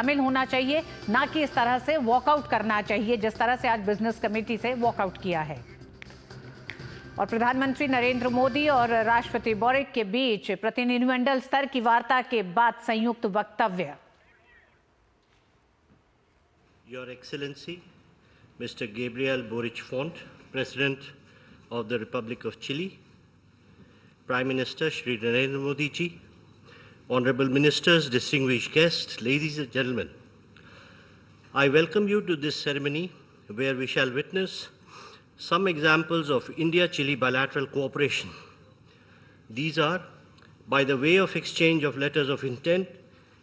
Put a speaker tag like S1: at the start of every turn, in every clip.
S1: शामिल होना चाहिए, ना कि इस तरह से वॉकआउट करना चाहिए जिस तरह से आज बिजनेस कमेटी से वॉकआउट किया है। और प्रधानमंत्री नरेंद्र मोदी और राष्ट्रपति बोरिक के बीच प्रतिनिधिमंडल स्तर की वार्ता के बाद संयुक्त वक्तव्य।
S2: Your Excellency, Mr. Gabriel Boric Font, President of the Republic of Chile, Prime Minister Shri Narendra Modi ji, Honorable Ministers, distinguished guests, ladies and gentlemen, I welcome you to this ceremony where we shall witness some examples of India-Chile bilateral cooperation. These are, by the way of exchange of letters of intent,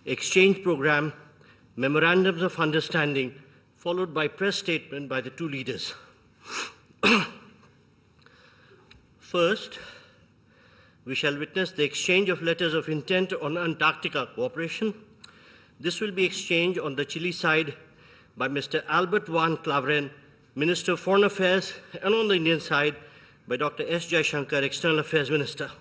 S2: exchange program, memorandums of understanding, followed by press statement by the two leaders. First, we shall witness the exchange of letters of intent on Antarctica cooperation. This will be exchanged on the Chile side by Mr. Albert van Claveren, Minister of Foreign Affairs, and on the Indian side by Dr. S. Jaishankar, External Affairs Minister.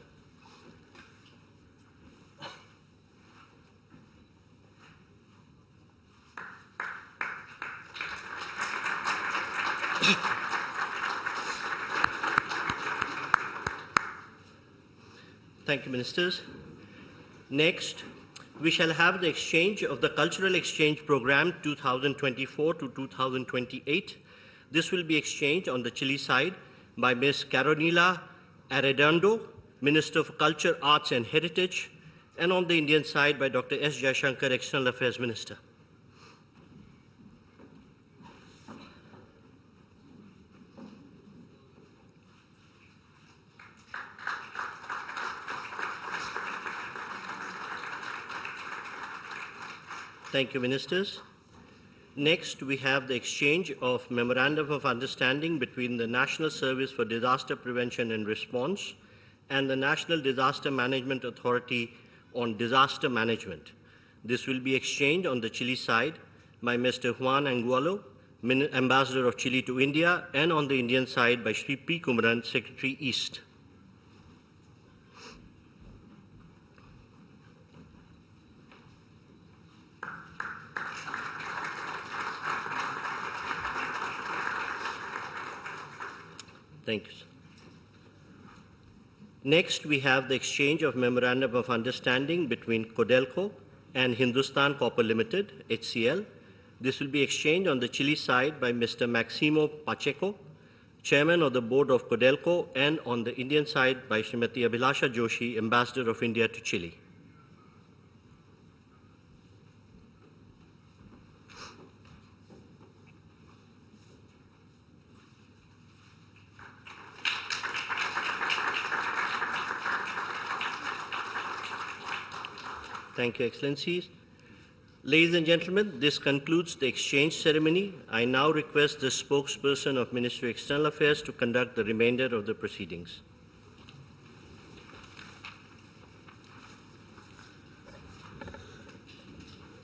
S2: Thank you, Ministers. Next, we shall have the exchange of the Cultural Exchange Program 2024 to 2028. This will be exchanged on the Chile side by Ms. Carolina Arredondo, Minister of Culture, Arts and Heritage, and on the Indian side by Dr. S. Jaishankar, External Affairs Minister. Thank you, Ministers. Next, we have the exchange of Memorandum of Understanding between the National Service for Disaster Prevention and Response and the National Disaster Management Authority on Disaster Management. This will be exchanged on the Chile side by Mr. Juan Angulo, Ambassador of Chile to India, and on the Indian side by Sri P. Kumaran, Secretary East. Thank you, sir. Next, we have the exchange of Memorandum of Understanding between Codelco and Hindustan Copper Limited, HCL. This will be exchanged on the Chile side by Mr. Maximo Pacheco, Chairman of the Board of Codelco, and on the Indian side by Srimati Abhilasha Joshi, Ambassador of India to Chile. Thank you, Excellencies. Ladies and gentlemen, this concludes the exchange ceremony. I now request the spokesperson of Ministry of External Affairs to conduct the remainder of the proceedings.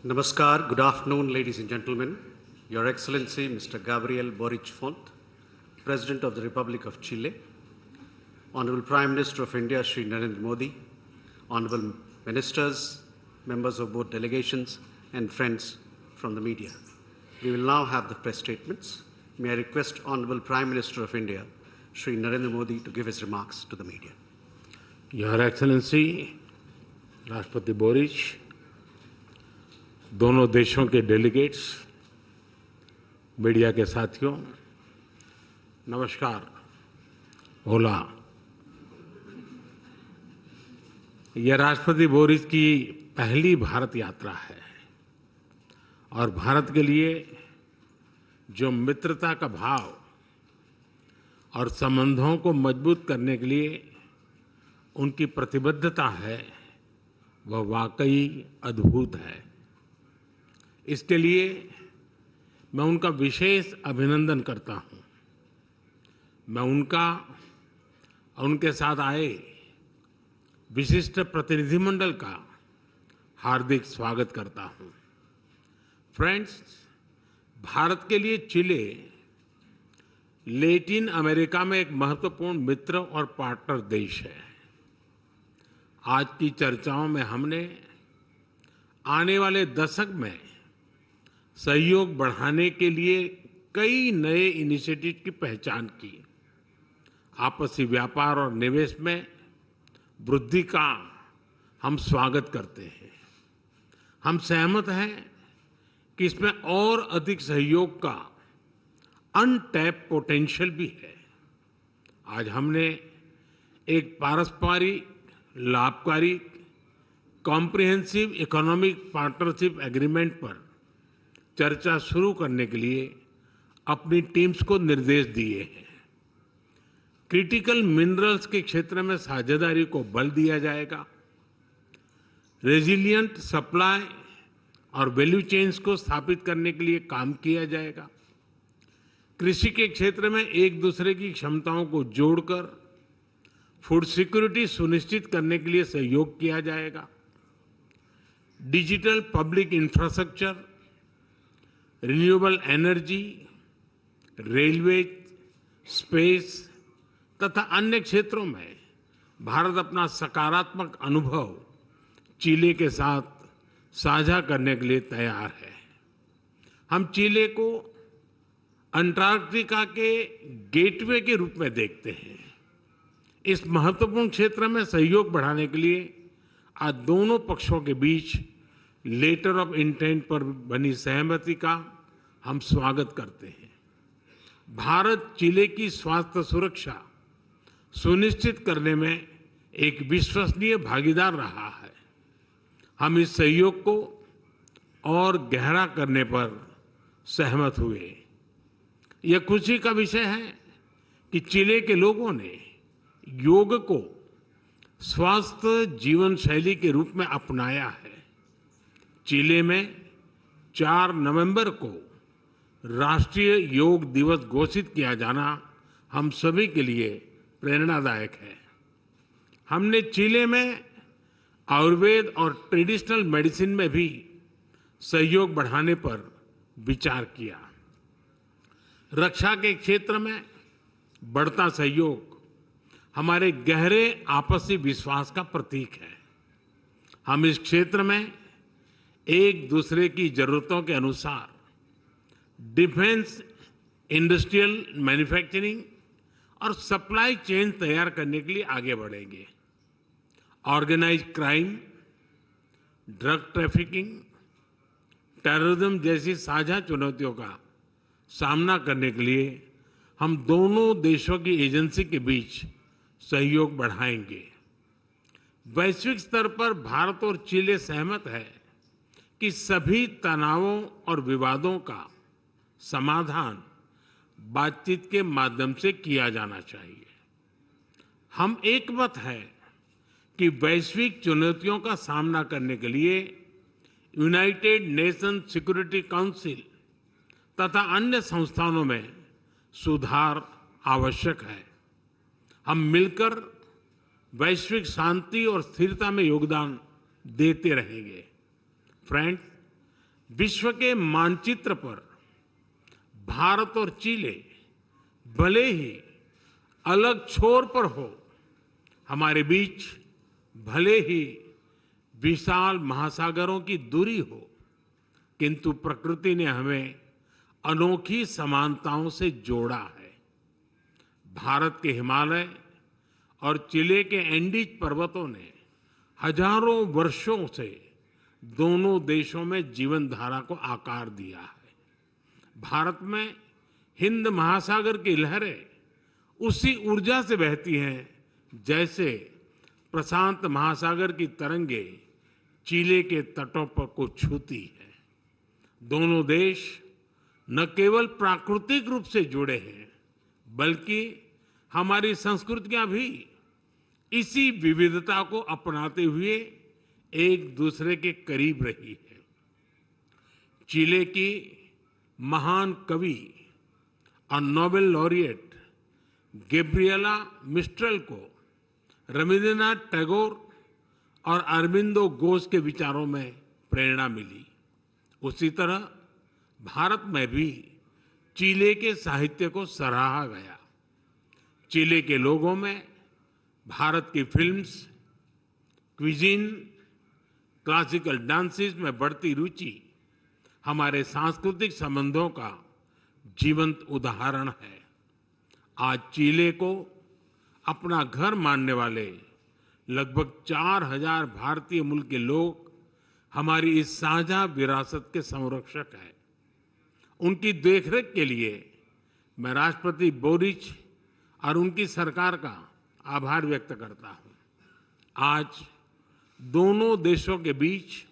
S3: Namaskar, good afternoon, ladies and gentlemen. Your Excellency, Mr. Gabriel Boric Font, President of the Republic of Chile, Honorable Prime Minister of India, Shri Narendra Modi, Honorable Ministers, members of both delegations, and friends from the media. We will now have the press statements. May I request Honorable Prime Minister of India, Shri Narendra Modi, to give his remarks to the media.
S4: Your Excellency, राष्ट्रपति बोरिच, दोनों देशों के delegates, media के साथियों, नमस्कार। ओला। यह राष्ट्रपति बोरिच की पहली भारत यात्रा है और भारत के लिए जो मित्रता का भाव और संबंधों को मजबूत करने के लिए उनकी प्रतिबद्धता है, वह वाकई अद्भुत है। इसके लिए मैं उनका विशेष अभिनंदन करता हूं। मैं उनका और उनके साथ आए विशिष्ट प्रतिनिधिमंडल का हार्दिक स्वागत करता हूं। फ्रेंड्स, भारत के लिए चिले लैटिन अमेरिका में एक महत्वपूर्ण मित्र और पार्टनर देश है। आज की चर्चाओं में हमने आने वाले दशक में सहयोग बढ़ाने के लिए कई नए इनिशिएटिव की पहचान की। आपसी व्यापार और निवेश में वृद्धि का हम स्वागत करते हैं। हम सहमत हैं कि इसमें और अधिक सहयोग का अनटैप पोटेंशियल भी है। आज हमने एक पारस्परिक लाभकारी कॉम्प्रिहेंसिव इकोनॉमिक पार्टनरशिप एग्रीमेंट पर चर्चा शुरू करने के लिए अपनी टीम्स को निर्देश दिए हैं। क्रिटिकल मिनरल्स के क्षेत्र में साझेदारी को बल दिया जाएगा। रेजिलिएंट सप्लाई और वैल्यू चेन्स को स्थापित करने के लिए काम किया जाएगा। कृषि के क्षेत्र में एक दूसरे की क्षमताओं को जोड़कर फूड सिक्योरिटी सुनिश्चित करने के लिए सहयोग किया जाएगा। Digital public infrastructure, renewable energy, railway, space तथा अन्य क्षेत्रों में भारत अपना सकारात्मक अनुभव चिले के साथ साझा करने के लिए तैयार है। हम चिले को अंटार्कटिका के गेटवे के रूप में देखते हैं। इस महत्वपूर्ण क्षेत्र में सहयोग बढ़ाने के लिए आज दोनों पक्षों के बीच लेटर ऑफ इंटेंट पर बनी सहमति का हम स्वागत करते हैं। भारत चिले की स्वास्थ्य सुरक्षा सुनिश्चित करने में एक विश्वसनीय भागीदार रहा है। हम इस सहयोग को और गहरा करने पर सहमत हुए। यह खुशी का विषय है कि चिले के लोगों ने योग को स्वस्थ जीवन शैली के रूप में अपनाया है। चिले में 4 नवंबर को राष्ट्रीय योग दिवस घोषित किया जाना हम सभी के लिए प्रेरणादायक है। हमने चिले में आयुर्वेद और ट्रेडिशनल मेडिसिन में भी सहयोग बढ़ाने पर विचार किया। रक्षा के क्षेत्र में बढ़ता सहयोग हमारे गहरे आपसी विश्वास का प्रतीक है। हम इस क्षेत्र में एक दूसरे की जरूरतों के अनुसार डिफेंस, इंडस्ट्रियल मैन्युफैक्चरिंग और सप्लाई चेन तैयार करने के लिए आगे बढ़ेंगे। Organised crime, drug trafficking, terrorism जैसी साझा चुनौतियों का सामना करने के लिए हम दोनों देशों की एजेंसी के बीच सहयोग बढ़ाएंगे। वैश्विक स्तर पर भारत और चिले सहमत है कि सभी तनावों और विवादों का समाधान बातचीत के माध्यम से किया जाना चाहिए। हम एकमत हैं कि वैश्विक चुनौतियों का सामना करने के लिए यूनाइटेड नेशन सिक्योरिटी काउंसिल तथा अन्य संस्थानों में सुधार आवश्यक है। हम मिलकर वैश्विक शांति और स्थिरता में योगदान देते रहेंगे। फ्रेंड्स, विश्व के मानचित्र पर भारत और चिले भले ही अलग छोर पर हो, हमारे बीच भले ही विशाल महासागरों की दूरी हो, किंतु प्रकृति ने हमें अनोखी समानताओं से जोड़ा है। भारत के हिमालय और चिले के एंडीज पर्वतों ने हजारों वर्षों से दोनों देशों में जीवन धारा को आकार दिया है। भारत में हिंद महासागर की लहरें उसी ऊर्जा से बहती हैं जैसे प्रशांत महासागर की तरंगे चिले के तटों पर को छूती है। दोनों देश न केवल प्राकृतिक रूप से जुड़े हैं, बल्कि हमारी संस्कृतियां भी इसी विविधता को अपनाते हुए एक दूसरे के करीब रही है। चिले की महान कवि और नोबेल लॉरिएट गैब्रिएला मिस्ट्रेल को रविंद्रनाथ टैगोर और अरबिंदो घोष के विचारों में प्रेरणा मिली। उसी तरह भारत में भी चिले के साहित्य को सराहा गया। चिले के लोगों में भारत की फिल्म्स, क्विजीन, क्लासिकल डांसेस में बढ़ती रुचि हमारे सांस्कृतिक संबंधों का जीवंत उदाहरण है। आज चिले को अपना घर मानने वाले लगभग 4000 भारतीय मूल के लोग हमारी इस साझा विरासत के संरक्षक हैं। उनकी देखरेख के लिए मैं राष्ट्रपति बोरिच और उनकी सरकार का आभार व्यक्त करता हूं। आज दोनों देशों के बीच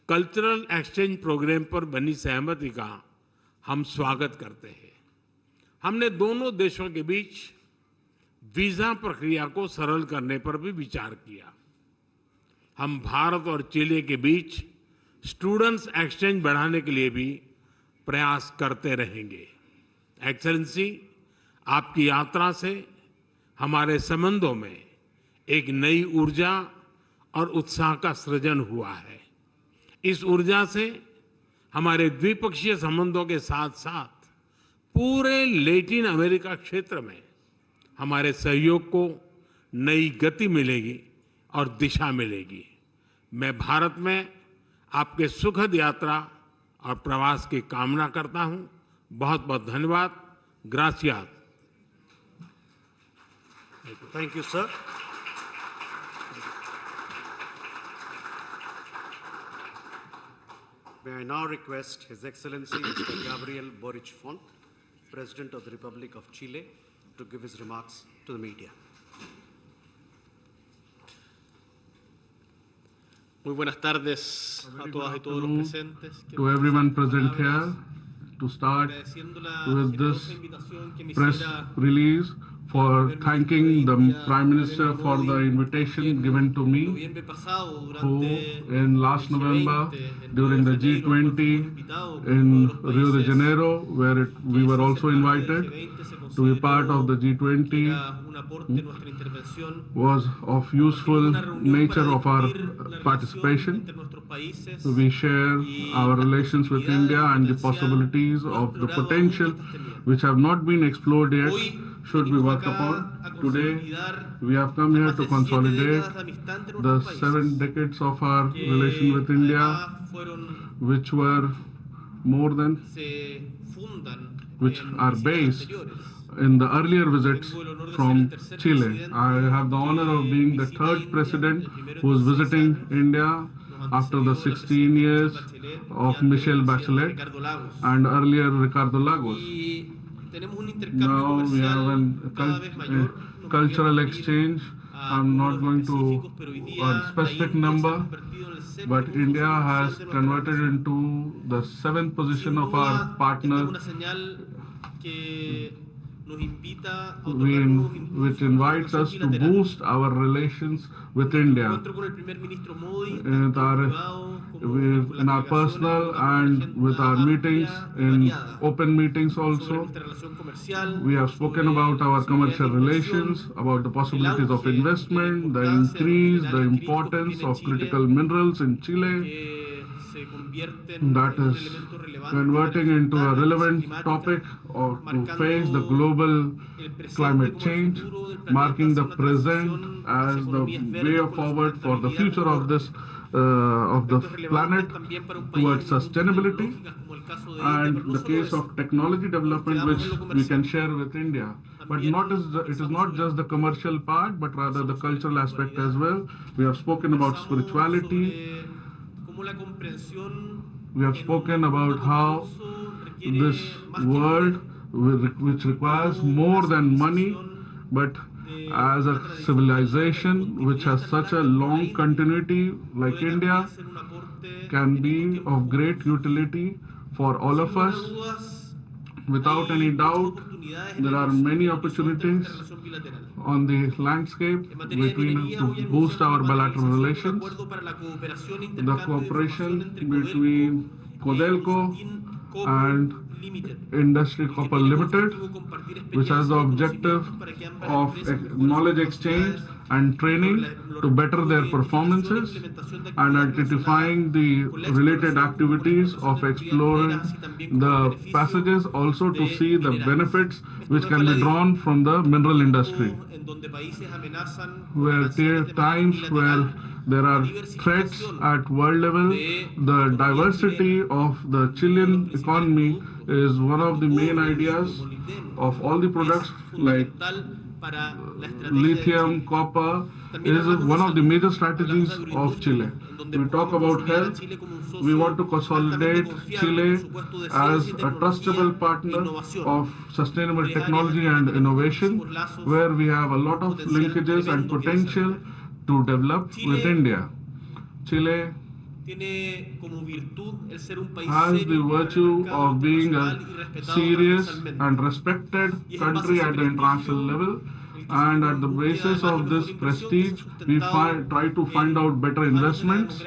S4: कल्चरल एक्सचेंज प्रोग्राम पर बनी सहमति का हम स्वागत करते हैं। हमने दोनों देशों के बीच वीजा प्रक्रिया को सरल करने पर भी विचार किया। हम भारत और चिले के बीच स्टूडेंट्स एक्सचेंज बढ़ाने के लिए भी प्रयास करते रहेंगे। एक्सेलेंसी, आपकी यात्रा से हमारे संबंधों में एक नई ऊर्जा और उत्साह का सृजन हुआ है। इस ऊर्जा से हमारे द्विपक्षीय संबंधों के साथ साथ पूरे लैटिन अमेरिका क्षेत्र में हमारे सहयोग को नई गति मिलेगी और दिशा मिलेगी। मैं भारत में आपके सुखद यात्रा और प्रवास की कामना करता हूं। बहुत बहुत धन्यवाद। Gracias.
S3: Thank you, sir. May I now request His Excellency Mr. Gabriel Boric Font, President of the Republic of Chile, to give his remarks to the media.
S5: Muy buenas tardes a todas y todos los presentes.
S6: To everyone present here, to start with this press release for thanking the Prime Minister for the invitation given to me, who in last November during the G20 in Rio de Janeiro, where we were also invited to be part of the G20, was of useful nature of our participation. So we share our relations with India and the possibilities of the potential which have not been explored yet should be worked upon. Today, we have come here to consolidate the 7 decades of our relation with India, which were more than, which are based in the earlier visits from Chile. I have the honor of being the 3rd president who is visiting India after the 16 years of Michelle Bachelet and earlier Ricardo Lagos. Now we have a cultural exchange. I'm not going to a specific number, but India has converted into the 7th position of our partner, which invites us to boost our relations with India in our personal and with our meetings, in open meetings also. We have spoken about our commercial relations, about the possibilities of investment, the increase, the importance of critical minerals in Chile. That is converting into a relevant topic or to face the global climate change, marking the present as the way forward for the future of this of the planet towards sustainability, and the case of technology development which we can share with India. But it is not just the commercial part, but rather the cultural aspect as well. We have spoken about spirituality. We have spoken about how this world, which requires more than money, but as a civilization which has such a long continuity like India, can be of great utility for all of us. Without any doubt, there are many opportunities on the landscape to boost our bilateral relations. The cooperation between Codelco and Industry Copper Limited, which has the objective of knowledge exchange and training to better their performances, and identifying the related activities of exploring the passages, also to see the benefits which can be drawn from the mineral industry, where times where There are threats at world level. The diversity of the Chilean economy is one of the main ideas of all the products like lithium, copper is one of the major strategies of Chile. We talk about health. We want to consolidate Chile as a trustable partner of sustainable technology and innovation, where we have a lot of linkages and potential to develop with India. Chile has the virtue of being a serious and respected country at the international level, and at the basis of this prestige we try to find out better investments.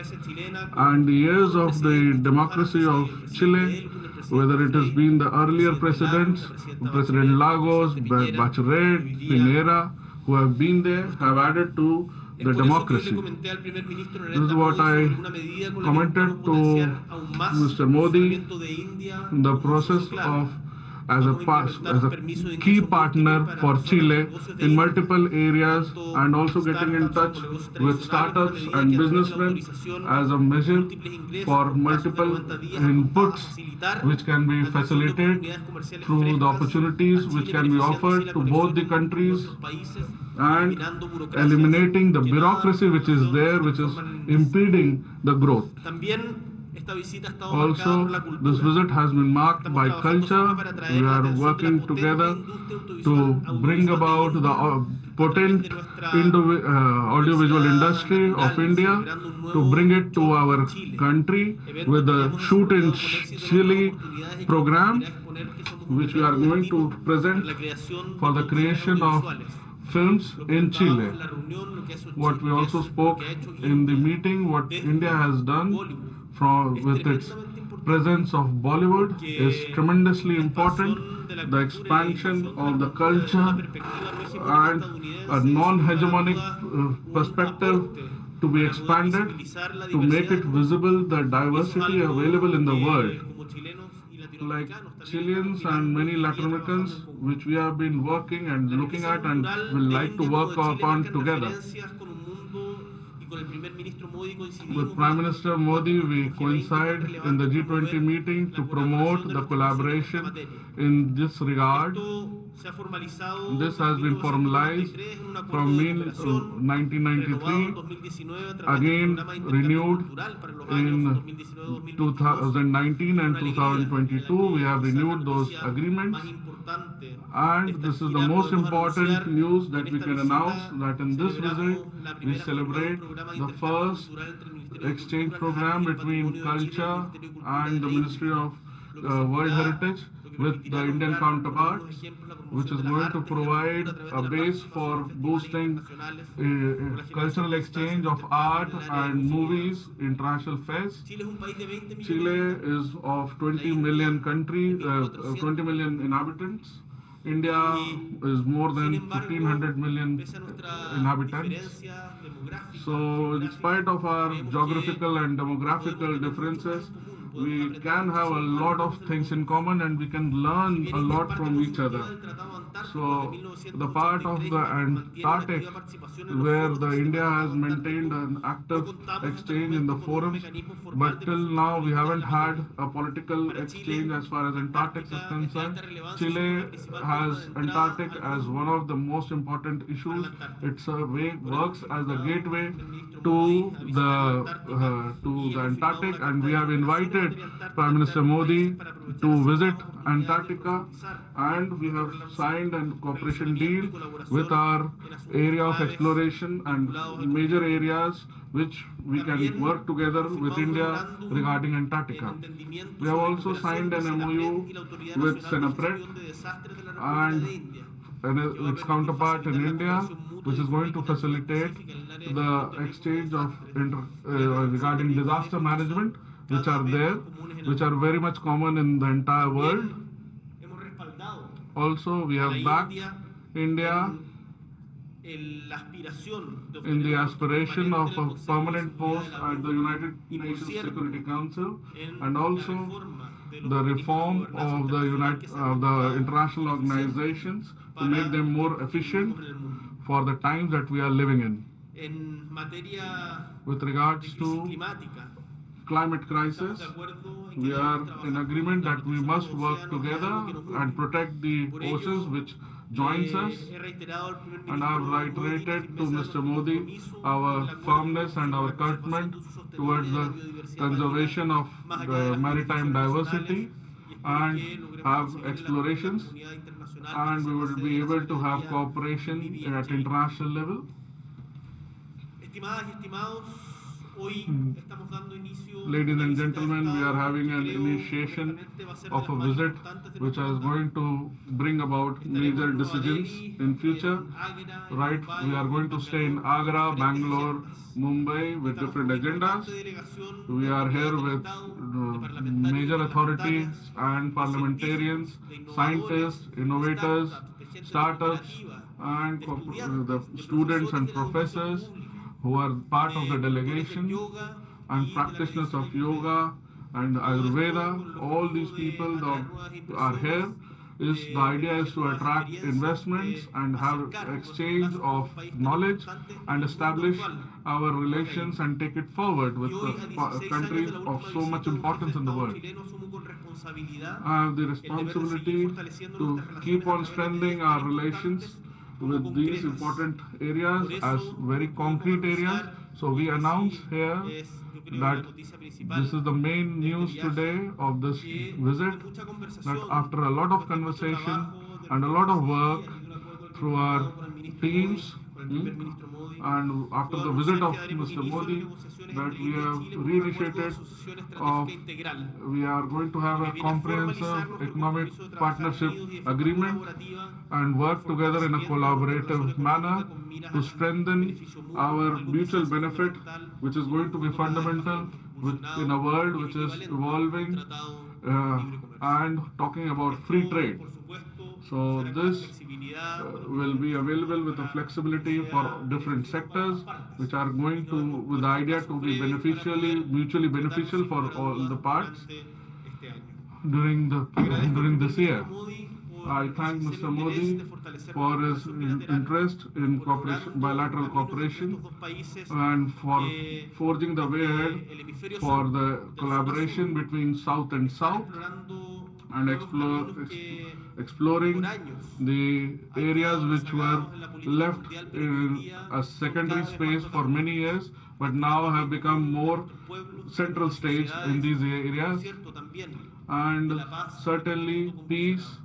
S6: And the years of the democracy of Chile, whether it has been the earlier presidents, President Lagos, Bachelet, Pinera, who have been there, have added to the democracy. This is what I commented to Mr. Modi, the process of as a key partner for Chile in multiple areas, and also getting in touch with startups and businessmen as a measure for multiple inputs which can be facilitated through the opportunities which can be offered to both the countries, and eliminating the bureaucracy which is there, which is impeding the growth. Also, this visit has been marked by culture. We are working together to bring about the potent audiovisual industry of India, to bring it to our country with the Shoot in Chile program, which we are going to present for the creation of films in Chile. What we also spoke in the meeting, what India has done with its presence of Bollywood is tremendously important. The expansion of the culture and a non-hegemonic perspective to be expanded, to make it visible the diversity available in the world. Like Chileans and many Latin Americans, which we have been working and looking at and will like to work upon together. With Prime Minister Modi, we coincide in the G20 meeting to promote the collaboration in this regard. This has been formalized from 1993, again renewed in 2019 and 2022. We have renewed those agreements. And this is the most important news that we can announce, that in this visit we celebrate the first exchange program between culture and the Ministry of World Heritage with the Indian counterparts, which is going to provide a base for boosting cultural exchange of art and movies, international fairs. Chile is of 20 million 20 million inhabitants. India is more than 1500 million inhabitants. So in spite of our geographical and demographical differences, we can have a lot of things in common, and we can learn a lot from each other. So the part of the Antarctic, where the India has maintained an active exchange in the forums, but till now we haven't had a political exchange as far as Antarctic is concerned. Chile has Antarctic as one of the most important issues. It's a way, works as a gateway to the Antarctic, and we have invited Prime Minister Modi to visit Antarctica, and we have signed a cooperation deal with our area of exploration and major areas which we can work together with India regarding Antarctica. We have also signed an MOU with Senapret and its counterpart in India, which is going to facilitate the exchange of regarding disaster management, which are there, which are very much common in the entire world. Also, we have backed India in the aspiration of a permanent post at the United Nations Security Council, and also the reform of the international organizations to make them more efficient for the times that we are living in. with regards to
S5: climática.
S6: climate crisis. We are in agreement that we must work together and protect the oceans which joins us.
S5: He reiterado al primer
S6: And I have
S5: ministro Modi
S6: reiterated
S5: la
S6: to
S5: firmeza de
S6: Mr.
S5: nuestro
S6: Modi
S5: compromiso
S6: our
S5: con el acuerdo
S6: firmness and
S5: sobre
S6: our
S5: la conservación
S6: commitment
S5: de uso sostenible
S6: towards
S5: de la
S6: the
S5: biodiversidad
S6: conservation
S5: marina,
S6: of
S5: más allá de
S6: the
S5: las
S6: maritime
S5: jurisdicciones
S6: diversity
S5: nacionales, y espero
S6: and
S5: que logremos
S6: have
S5: conseguir el apoyo de la
S6: explorations,
S5: comunidad internacional para
S6: and we
S5: hacer
S6: will
S5: la
S6: be
S5: sede de
S6: able
S5: la
S6: to have
S5: sabiduría
S6: cooperation
S5: vivir en
S6: at
S5: Chile.
S6: international level.
S5: Estimadas y estimados, hoy estamos dando inicio a
S6: Ladies
S5: una
S6: and
S5: visita de
S6: gentlemen, we are
S5: Estado
S6: having
S5: que
S6: an
S5: creo
S6: initiation
S5: honestamente va a ser de
S6: of a
S5: las más
S6: visit
S5: importantes de
S6: which
S5: nuestro
S6: is
S5: mandato.
S6: going to bring about major
S5: Estaremos en Nueva
S6: decisions
S5: Delhi,
S6: in future.
S5: en Agra, en
S6: Right,
S5: Mumbai,
S6: we are going
S5: en
S6: to stay in
S5: Bangalore,
S6: Agra,
S5: con diferentes
S6: Bangalore,
S5: agendas.
S6: Mumbai with
S5: Estamos
S6: different
S5: con una
S6: agendas.
S5: importante delegación
S6: We
S5: de
S6: are here
S5: autoridades del
S6: with
S5: Estado, de parlamentarios y
S6: major authorities
S5: parlamentarias,
S6: and
S5: de
S6: parliamentarians,
S5: científicos, de innovadores,
S6: scientists,
S5: de
S6: innovators,
S5: startups, de gente
S6: startups,
S5: cooperativa,
S6: and
S5: de
S6: the
S5: estudiantes, de
S6: students
S5: profesores
S6: and
S5: de la educación
S6: professors
S5: pública,
S6: who are part of the
S5: de tutores del
S6: delegation
S5: yoga
S6: and
S5: y de la
S6: practitioners
S5: medicina
S6: of
S5: ayurveda.
S6: yoga and
S5: Todo esto
S6: Ayurveda.
S5: con el
S6: All
S5: objetivo
S6: these
S5: de
S6: people
S5: atraer nuevas
S6: are here.
S5: inversiones,
S6: The idea is
S5: beneficiar
S6: to
S5: nuevas
S6: attract
S5: experiencias,
S6: investments and have
S5: acercar
S6: exchange
S5: nuestros lazos con
S6: of
S5: un país tan
S6: knowledge
S5: importante en
S6: and
S5: el mundo
S6: establish
S5: actual,
S6: our
S5: como es la
S6: relations
S5: India.
S6: and take it forward with
S5: Y hoy, a
S6: the
S5: 16 años
S6: countries
S5: de la
S6: of
S5: última
S6: so much
S5: visita de un jefe
S6: importance
S5: de
S6: in the
S5: Estado
S6: world.
S5: chileno, asumo con responsabilidad
S6: I have the
S5: el deber de seguir
S6: responsibility
S5: fortaleciendo
S6: to
S5: nuestras
S6: keep
S5: relaciones a
S6: on
S5: través de
S6: strengthening
S5: medidas
S6: our
S5: tan
S6: relations
S5: importantes como
S6: with these
S5: concretas.
S6: important areas
S5: Por eso,
S6: as very
S5: lo que
S6: concrete
S5: podemos
S6: areas.
S5: anunciar
S6: So
S5: hoy
S6: we
S5: aquí
S6: announce
S5: sí
S6: here
S5: es, yo creo, la
S6: that
S5: noticia principal
S6: this is the main
S5: de este
S6: news
S5: viaje,
S6: today of this
S5: que
S6: visit,
S5: de mucha
S6: that
S5: conversación,
S6: after a lot of
S5: después de mucho
S6: conversation
S5: trabajo, de
S6: and a
S5: nuestras
S6: lot of
S5: cancillerías
S6: work
S5: y de un acuerdo al que
S6: through
S5: hemos
S6: our
S5: llegado con el ministro
S6: teams,
S5: Modi, con el primer ministro Modi,
S6: and after
S5: puedo
S6: the visit
S5: anunciar
S6: of
S5: que daremos
S6: Mr.
S5: inicio a las
S6: Modi,
S5: negociaciones
S6: that
S5: entre
S6: we
S5: India y
S6: have
S5: Chile por un acuerdo de
S6: reinitiated
S5: asociación
S6: of
S5: estratégica integral,
S6: we are going to have
S5: que
S6: a
S5: viene a
S6: comprehensive
S5: formalizar nuestro
S6: economic
S5: compromiso de trabajar
S6: partnership
S5: unidos y de forma
S6: agreement
S5: colaborativa
S6: and
S5: por el
S6: work together in a
S5: fortalecimiento de nuestra relación
S6: collaborative manner
S5: económica con miras
S6: to
S5: al
S6: strengthen
S5: beneficio mutuo,
S6: our
S5: algo que se
S6: mutual
S5: hace
S6: benefit,
S5: fundamental
S6: which is
S5: en
S6: going
S5: un
S6: to be
S5: mundo cada vez más
S6: fundamental in a
S5: convulsionado
S6: world
S5: y
S6: which is
S5: equivalente a un
S6: evolving
S5: tratado de libre comercio.
S6: and talking about free
S5: Esto,
S6: trade.
S5: por supuesto,
S6: So
S5: será con la
S6: this
S5: flexibilidad para los
S6: will be
S5: diferentes
S6: available with a
S5: para
S6: flexibility
S5: que
S6: for
S5: sea
S6: different
S5: beneficioso para
S6: sectors,
S5: ambas partes.
S6: which are going
S5: Y no
S6: to,
S5: hemos
S6: with the
S5: puesto
S6: idea
S5: plazos
S6: to be
S5: breves para
S6: beneficially,
S5: poder
S6: mutually
S5: concretarlo
S6: beneficial
S5: sin
S6: for
S5: lugar a
S6: all
S5: dudas
S6: the parts
S5: durante este año.
S6: during
S5: Agradezco al
S6: this
S5: primer
S6: year.
S5: ministro Modi por
S6: I
S5: el
S6: thank
S5: sincero
S6: Mr.
S5: interés
S6: Modi
S5: de fortalecer
S6: for
S5: nuestra
S6: his
S5: relación bilateral,
S6: interest in
S5: colaborando
S6: bilateral
S5: en caminos entre
S6: cooperation
S5: estos dos países
S6: and for
S5: que
S6: forging the way ahead
S5: desde el hemisferio
S6: for
S5: sur,
S6: the
S5: del sur a
S6: collaboration
S5: sur,
S6: between South and
S5: están
S6: South
S5: explorando
S6: and
S5: nuevos caminos que
S6: exploring
S5: por años
S6: the
S5: han
S6: areas
S5: quedado
S6: which were
S5: rezagados en la política
S6: left
S5: mundial, pero que hoy
S6: in
S5: día
S6: a
S5: son
S6: secondary
S5: cada vez más
S6: space for many
S5: protagonistas.
S6: years, but now have become
S5: De
S6: more
S5: nuestros pueblos, de
S6: central
S5: nuestras
S6: stage in
S5: sociedades,
S6: these
S5: y, por
S6: areas,
S5: cierto, también
S6: and
S5: de la paz en este
S6: certainly
S5: mundo
S6: peace.
S5: convulsionado.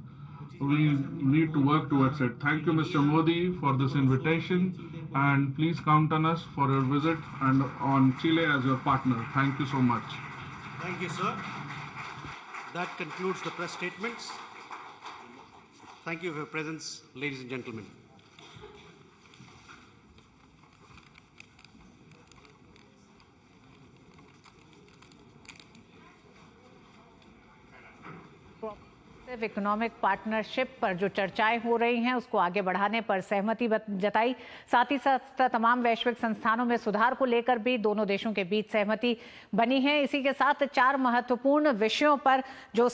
S6: We
S5: Muchísimas gracias, ministro
S6: need to
S5: Modi,
S6: work
S5: por
S6: towards
S5: esta
S6: it. Thank you, Mr.
S5: bienvenida.
S6: Modi, for
S5: Cuente
S6: this
S5: con nosotros
S6: invitation,
S5: en Chile, con
S6: and please count on us for your visit and on Chile as your partner. Thank you so much.
S3: Thank you, sir. That concludes the press statements. Thank you for your presence, ladies and gentlemen.
S1: Economic partnership पर जो चर्चाएं हो रही हैं उसको आगे बढ़ाने पर सहमति जताई। साथ ही साथ तमाम वैश्विक संस्थानों में सुधार को लेकर भी दोनों देशों के बीच सहमति बनी है। इसी के साथ 4 महत्वपूर्ण विषयों पर जो